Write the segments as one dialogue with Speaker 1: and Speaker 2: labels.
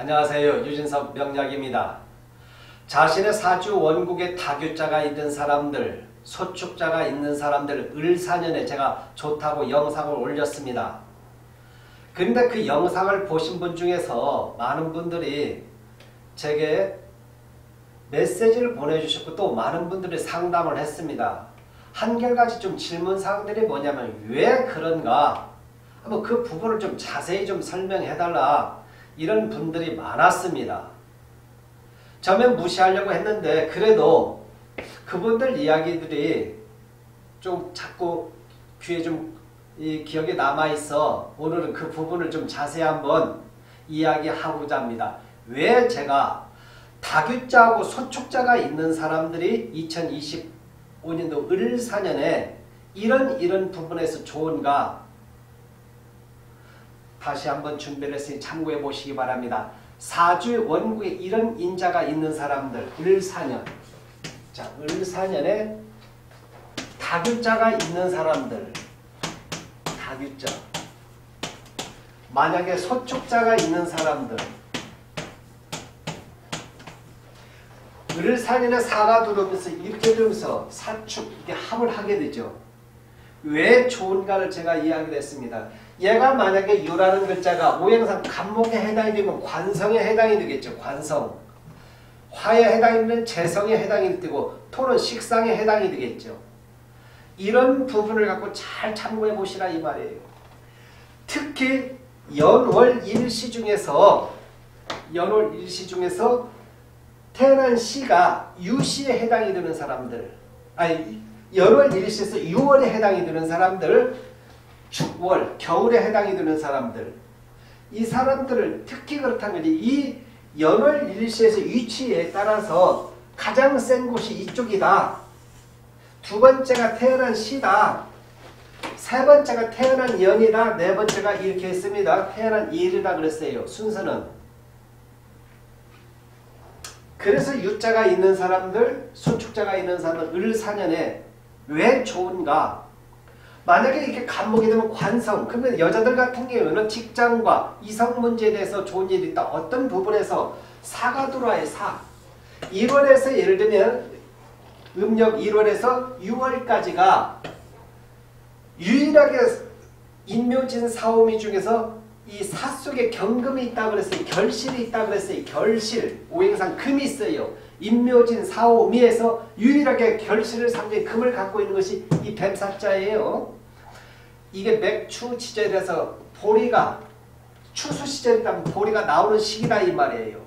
Speaker 1: 안녕하세요. 유진석 명약입니다. 자신의 사주 원국에 다교자가 있는 사람들, 소축자가 있는 사람들 을사년에 제가 좋다고 영상을 올렸습니다. 근데 그 영상을 보신 분 중에서 많은 분들이 제게 메시지를 보내주셨고 또 많은 분들이 상담을 했습니다. 한결같이 좀 질문사항들이 뭐냐면 왜 그런가? 한번 그 부분을 좀 자세히 좀 설명해달라. 이런 분들이 많았습니다. 처음엔 무시하려고 했는데 그래도 그분들 이야기들이 좀 자꾸 귀에 좀 기억에 남아있어 오늘은 그 부분을 좀 자세히 한번 이야기하고자 합니다. 왜 제가 다교자하고 소축자가 있는 사람들이 2025년도 을사년에 이런 부분에서 좋은가? 다시 한번 준비를 했으니 참고해 보시기 바랍니다. 사주 원국에 이런 인자가 있는 사람들 을사년, 자 을사년에 다교자가 있는 사람들, 다교자, 만약에 소축자가 있는 사람들, 을사년에 사가 들어오면서 이렇게 되면서 사축 이게 합을 하게 되죠. 왜 좋은가를 제가 이야기를 했습니다. 얘가 만약에 유라는 글자가 오행상 간목에 해당이 되면 관성에 해당이 되겠죠. 관성. 화에 해당이 되면 재성에 해당이 되고 토는 식상에 해당이 되겠죠. 이런 부분을 갖고 잘 참고해 보시라 이 말이에요. 특히 연월 일시 중에서 태어난 시가 유시에 해당이 되는 사람들, 아니 연월 일시에서 6월에 해당이 되는 사람들, 축월, 겨울에 해당이 되는 사람들, 이 사람들을 특히 그렇다는 거지. 이 연월 일시에서 위치에 따라서 가장 센 곳이 이쪽이다. 두 번째가 태어난 시다. 세 번째가 태어난 연이다. 네 번째가 이렇게 했습니다. 태어난 일이다 그랬어요. 순서는. 그래서 유자가 있는 사람들, 소축자가 있는 사람들 을사년에 왜 좋은가? 만약에 이렇게 간목이 되면 관성, 그러면 여자들 같은 경우는 직장과 이성 문제에 대해서 좋은 일이 있다. 어떤 부분에서 사가 들어와요. 사. 1월에서 예를 들면 음력 1월에서 6월까지가 유일하게 인묘진 사오미 중에서 이 사 속에 경금이 있다고 그랬어요. 결실이 있다고 그랬어요. 결실. 오행상 금이 있어요. 인묘진 사오미에서 유일하게 결실을 상징 금을 갖고 있는 것이 이 뱀사자예요. 이게 맥추 시절에서 보리가 추수 시절이라면 보리가 나오는 시기다 이 말이에요.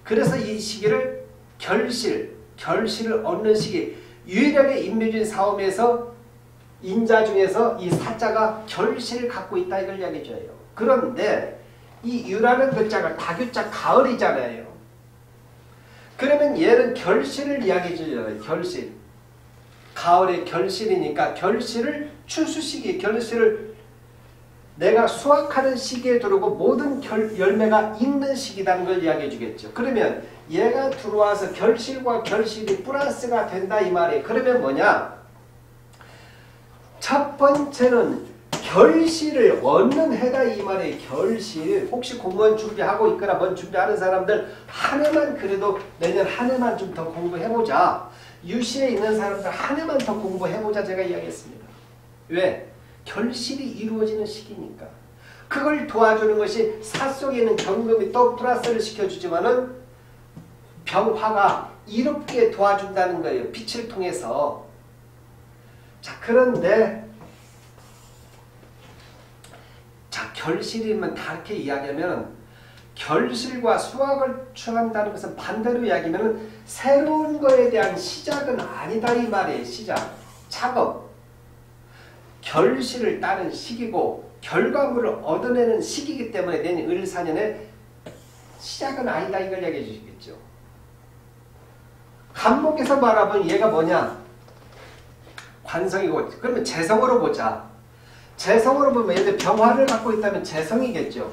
Speaker 1: 그래서 이 시기를 결실을 얻는 시기. 유일하게 인묘진 사오미에서 인자 중에서 이 사자가 결실을 갖고 있다 이걸 이야기해줘요. 그런데 이 유라는 글자가 다교자 가을이잖아요. 그러면 얘는 결실을 이야기해줘요. 결실. 가을의 결실이니까 결실을 추수시기, 결실을 내가 수확하는 시기에 들어오고 모든 열매가 익는 시기라는 걸 이야기해 주겠죠. 그러면 얘가 들어와서 결실과 결실이 플러스가 된다 이 말이에요. 그러면 뭐냐? 첫 번째는 결실을 얻는 해다 이 말이에요. 결실. 혹시 공무원 준비하고 있거나 뭔 준비하는 사람들 한 해만 그래도 내년 한 해만 좀 더 공부해보자. 유시에 있는 사람들 한 해만 더 공부해보자 제가 이야기했습니다. 왜? 결실이 이루어지는 시기니까. 그걸 도와주는 것이 사 속에 있는 경금이 또 플러스를 시켜주지만은 병화가 이롭게 도와준다는 거예요. 빛을 통해서. 자, 그런데 자, 결실이면 다 이렇게 이야기하면 결실과 수확을 추구한다는 것은 반대로 이야기하면 새로운 거에 대한 시작은 아니다 이 말이에요. 시작. 작업. 결실을 따는 시기고 결과물을 얻어내는 시기이기 때문에 내년 을사년에 시작은 아니다 이걸 이야기해 주시겠죠. 간목에서 바라보면 얘가 뭐냐? 관성이고 그러면 재성으로 보자. 재성으로 보면 예를 들어 병화를 갖고 있다면 재성이겠죠.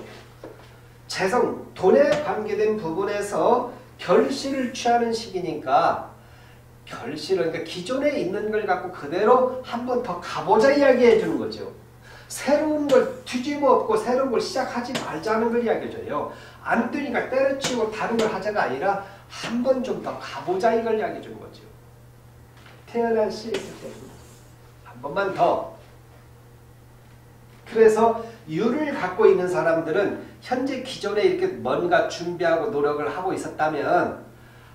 Speaker 1: 재성, 돈에 관계된 부분에서 결실을 취하는 시기니까 결실은 그러니까 기존에 있는 걸 갖고 그대로 한 번 더 가보자 이야기해 주는 거죠. 새로운 걸 뒤집어 엎고 새로운 걸 시작하지 말자는 걸 이야기해줘요. 안 되니까 때려치우고 다른 걸 하자가 아니라 한 번 좀 더 가보자 이걸 이야기해 주는 거죠. 태어난 시리즈 때문에 한 번만 더. 그래서 유를 갖고 있는 사람들은 현재 기존에 이렇게 뭔가 준비하고 노력을 하고 있었다면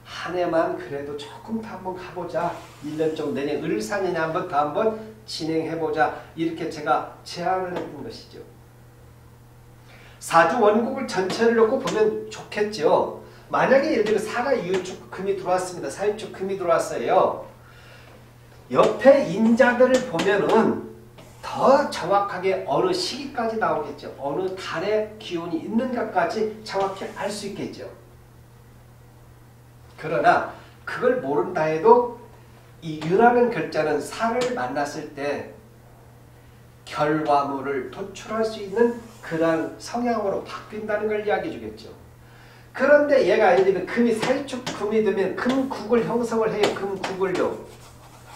Speaker 1: 한 해만 그래도 조금 더 한번 가보자. 1년 정도 내년 을사년에 한번 더 한번 진행해보자. 이렇게 제가 제안을 해준 것이죠. 사주 원국을 전체를 놓고 보면 좋겠죠. 만약에 예를 들어 사가 유축 금이 들어왔습니다. 사유축 금이 들어왔어요. 옆에 인자들을 보면은 더 정확하게 어느 시기까지 나오겠죠. 어느 달의 기운이 있는가까지 정확히 알 수 있겠죠. 그러나 그걸 모른다 해도 이 유라는 글자는 사를 만났을 때 결과물을 도출할 수 있는 그런 성향으로 바뀐다는 걸 이야기해 주겠죠. 그런데 얘가 예를 들면 금이 사유축 금이 되면 금국을 형성을 해요. 금국을요.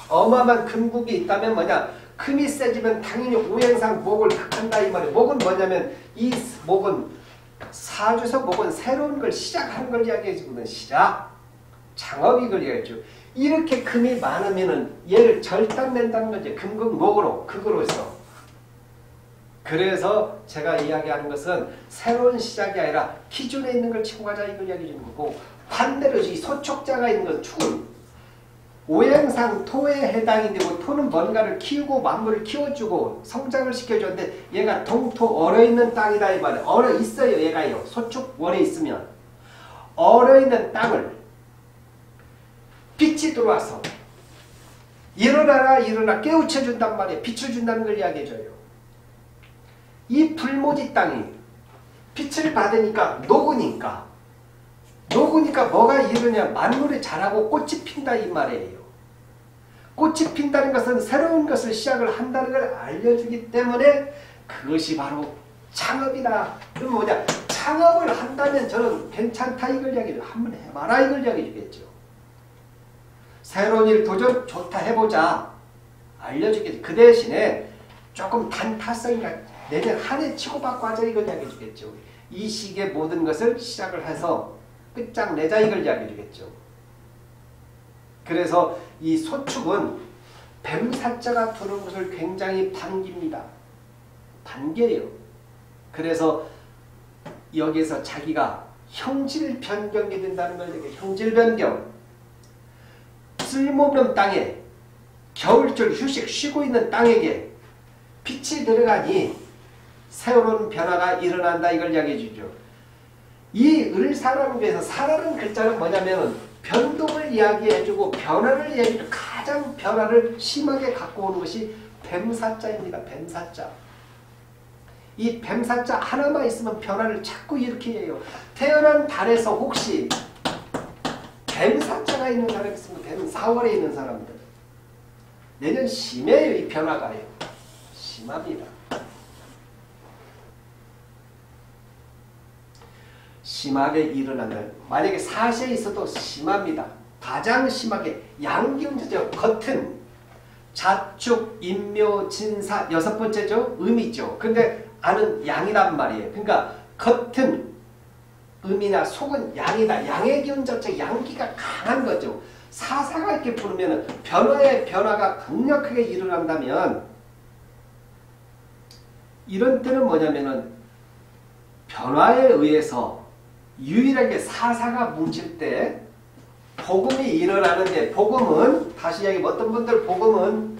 Speaker 1: 어마어마한 금국이 있다면 뭐냐? 금이 세지면 당연히 오행상 목을 극한다 이 말이에요. 목은 뭐냐면 이 목은 사주에서 목은 새로운 걸 시작하는 걸 이야기해 주거든. 시작. 창업 이걸 이야기해줘. 이렇게 금이 많으면은 얘를 절단낸다는 거죠. 금극목으로 극으로서. 그래서 제가 이야기하는 것은 새로운 시작이 아니라 기존에 있는 걸 치고 가자 이걸 이야기해 주는 거고, 반대로 이 소촉자가 있는 건 축은 오행상 토에 해당이 되고, 토는 뭔가를 키우고 만물을 키워주고 성장을 시켜줬는데 얘가 동토 얼어있는 땅이다 이 말이에요. 얼어있어요 얘가요. 소축 원에 있으면 얼어있는 땅을 빛이 들어와서 일어나라 일어나 깨우쳐준단 말이에요. 빛을 준다는 걸 이야기해줘요. 이 불모지 땅이 빛을 받으니까 녹으니까 뭐가 이르냐? 만물이 자라고 꽃이 핀다 이 말이에요. 꽃이 핀다는 것은 새로운 것을 시작을 한다는 걸 알려주기 때문에 그것이 바로 창업이다. 그럼 뭐냐? 창업을 한다면 저는 괜찮다 이걸 이야기해요. 한번 해봐라 이걸 이야기해 주겠죠. 새로운 일 도전 좋다 해보자 알려주겠죠. 그 대신에 조금 단타성이나 내년 한 해 치고받고 하자 이걸 이야기해 주겠죠. 이 시기에 모든 것을 시작을 해서 끝장내자 이걸 이야기해 주겠죠. 그래서 이 소축은 뱀사자가 들어온 것을 굉장히 반깁니다. 반겨요. 그래서 여기에서 자기가 형질 변경이 된다는 걸 얘기해요. 형질 변경. 쓸모없는 땅에 겨울철 휴식 쉬고 있는 땅에게 빛이 들어가니 새로운 변화가 일어난다 이걸 이야기해 주죠. 이 을사라는 데서 사라는 글자는 뭐냐면 변동을 이야기해주고 변화를 이야기해주고 가장 변화를 심하게 갖고 오는 것이 뱀사자입니다. 뱀사자. 이 뱀사자 하나만 있으면 변화를 자꾸 일으켜요. 태어난 달에서 혹시 뱀사자가 있는 사람이 있으면 뱀 4월에 있는 사람들 내년 심해요. 이 변화가요. 심합니다. 심하게 일어난다. 만약에 사시에 있어도 심합니다. 가장 심하게 양기운자죠. 겉은 자축, 인묘, 진사 여섯 번째죠. 음이죠. 근데 안은 양이란 말이에요. 그러니까 겉은 음이나 속은 양이다. 양의 기운 자체 양기가 강한 거죠. 사사가 이렇게 부르면 변화의 변화가 강력하게 일어난다면 이런 때는 뭐냐면은 변화에 의해서 유일하게 사사가 뭉칠 때 복음이 일어나는데, 복음은 다시 이야기하면 어떤 분들 복음은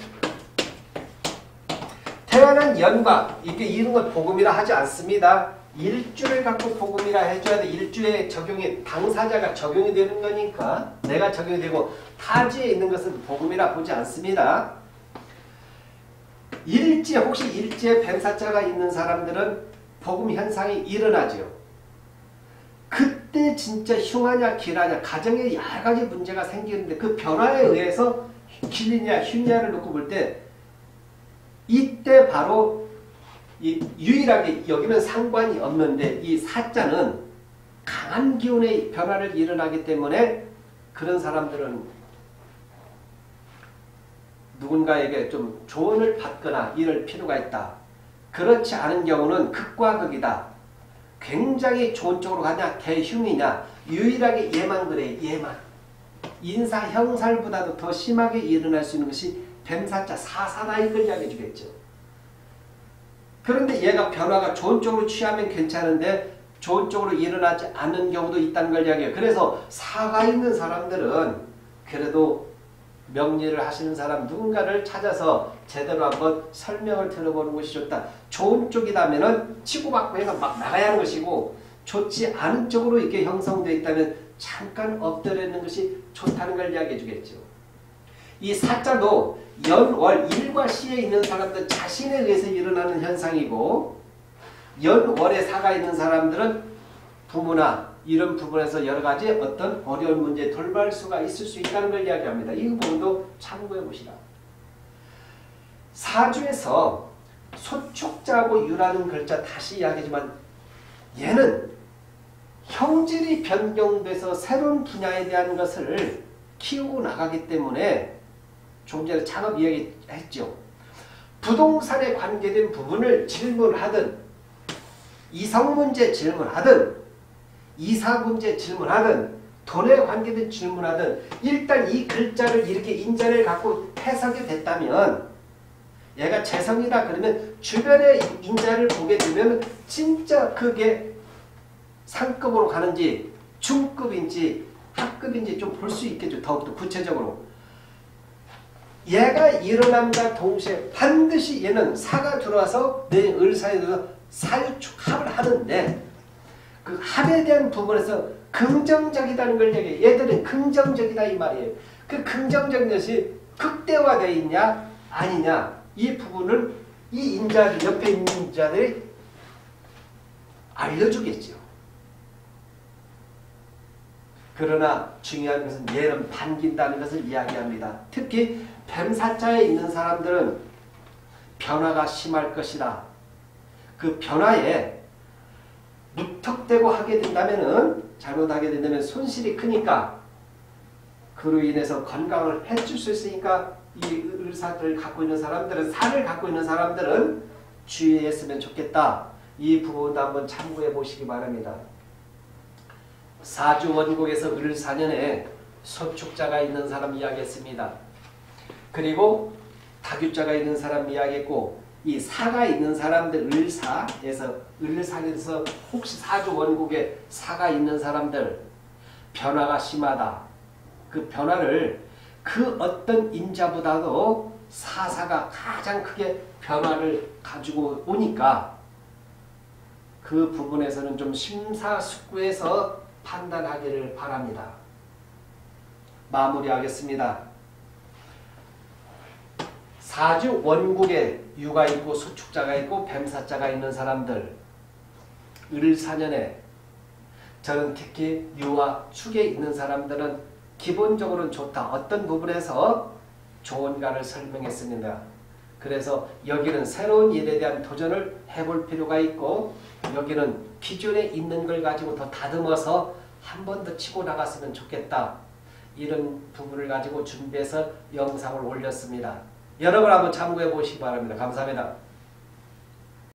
Speaker 1: 태어난 연과 이게 이런 건 복음이라 하지 않습니다. 일주를 갖고 복음이라 해줘야 돼. 일주에 적용이 당사자가 적용이 되는 거니까 내가 적용이 되고 타지에 있는 것은 복음이라 보지 않습니다. 일지 혹시 일지에 뱀사자가 있는 사람들은 복음 현상이 일어나죠. 그때 진짜 흉하냐 길하냐 가정에 여러 가지 문제가 생기는데 그 변화에 의해서 길이냐 흉냐를 놓고 볼 때 이때 바로 이 유일하게 여기는 상관이 없는데 이 사자는 강한 기운의 변화를 일어나기 때문에 그런 사람들은 누군가에게 좀 조언을 받거나 이럴 필요가 있다. 그렇지 않은 경우는 극과 극이다. 굉장히 좋은 쪽으로 가냐 대흉이냐 유일하게 얘만 그래. 얘만. 인사 형살보다도 더 심하게 일어날 수 있는 것이 뱀사자 사사다 이걸 이야기해 주겠죠. 그런데 얘가 변화가 좋은 쪽으로 취하면 괜찮은데 좋은 쪽으로 일어나지 않는 경우도 있다는 걸 이야기해요. 그래서 사가 있는 사람들은 그래도 명리를 하시는 사람 누군가를 찾아서 제대로 한번 설명을 들어보는 것이 좋다. 좋은 쪽이라면 치고받고 해서 막 나가야 하는 것이고 좋지 않은 쪽으로 이렇게 형성되어 있다면 잠깐 엎드려 있는 것이 좋다는 걸 이야기해 주겠죠. 이 사자도 연월 일과 시에 있는 사람들 자신에 의해서 일어나는 현상이고 연월에 사가 있는 사람들은 부모나 이런 부분에서 여러 가지 어떤 어려운 문제에 돌발 수가 있을 수 있다는 걸 이야기합니다. 이 부분도 참고해 보시라. 사주에서 소축자하고 유라는 글자 다시 이야기하지만 얘는 형질이 변경돼서 새로운 분야에 대한 것을 키우고 나가기 때문에 좀 전에 창업 이야기했죠. 부동산에 관계된 부분을 질문하든 이성문제 질문하든 이사문제 질문하든 돈에 관계된 질문하든 일단 이 글자를 이렇게 인자를 갖고 해석이 됐다면 얘가 재성이다 그러면 주변의 인자를 보게 되면 진짜 그게 상급으로 가는지 중급인지 하급인지 좀 볼 수 있겠죠. 더욱더 구체적으로. 얘가 일어남과 동시에 반드시 얘는 사가 들어와서 내 을사에 들어서 사유축합을 하는데 그 합에 대한 부분에서 긍정적이다는 걸 얘기해요. 얘들은 긍정적이다 이 말이에요. 그 긍정적인 것이 극대화되어 있냐 아니냐 이 부분을 이 인자들 옆에 있는 인자들이 알려주겠죠. 그러나 중요한 것은 얘는 반긴다는 것을 이야기합니다. 특히 뱀사자에 있는 사람들은 변화가 심할 것이다. 그 변화에 무턱대고 하게 된다면은 잘못하게 된다면 손실이 크니까 그로 인해서 건강을 해칠 수 있으니까 이 을사를 갖고 있는 사람들은 살을 갖고 있는 사람들은 주의했으면 좋겠다. 이 부분도 한번 참고해 보시기 바랍니다. 사주 원국에서 을사년에 소축자가 있는 사람 이야기했습니다. 그리고 다규자가 있는 사람 이야기했고 이 사가 있는 사람들 을사에서 을사에서 혹시 사주 원국에 사가 있는 사람들 변화가 심하다. 그 변화를 그 어떤 인자보다도 사사가 가장 크게 변화를 가지고 오니까 그 부분에서는 좀 심사숙고해서 판단하기를 바랍니다. 마무리하겠습니다. 사주 원국에 유가 있고 소축자가 있고 뱀사자가 있는 사람들 을사년에 저는 특히 유와 축에 있는 사람들은 기본적으로는 좋다. 어떤 부분에서 좋은가를 설명했습니다. 그래서 여기는 새로운 일에 대한 도전을 해볼 필요가 있고 여기는 기존에 있는 걸 가지고 더 다듬어서 한 번 더 치고 나갔으면 좋겠다. 이런 부분을 가지고 준비해서 영상을 올렸습니다. 여러분 한번 참고해 보시기 바랍니다. 감사합니다.